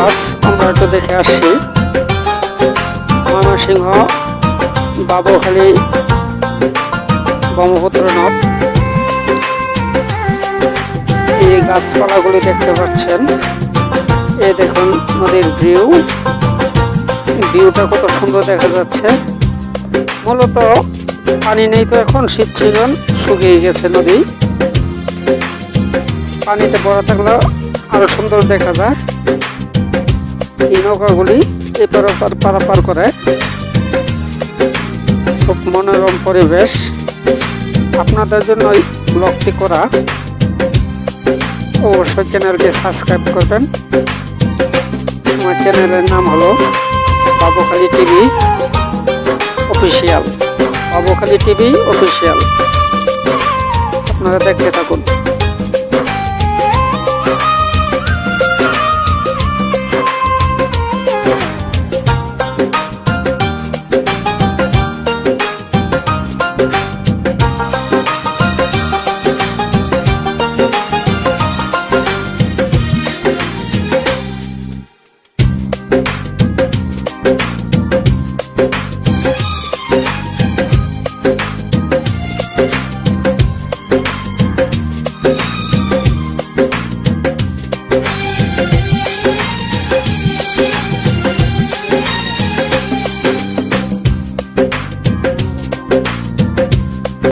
গাছ আমরা একটু দেখে আসছি। ময়মনসিংহ বাবুখালী ব্রহ্মপুত্র নদ। এই গাছপালাগুলি দেখতে পাচ্ছেন। এই দেখুন নদীর ভিউটা কত সুন্দর দেখা যাচ্ছে। মূলত পানি নেই তো, এখন শীত সিজন, শুকিয়ে গেছে নদী। পানিতে ভরা থাকলে আরো সুন্দর দেখা যায়। এই নৌকাগুলি এপার ওপার পারাপার করে। খুব মনোরম পরিবেশ। আপনাদের জন্য এই ব্লগটি করা। অবশ্যই চ্যানেলটি সাবস্ক্রাইব করবেন। আমার চ্যানেলের নাম হলো Babukhali TV official. Babukhali TV official. আপনারা দেখতে থাকুন।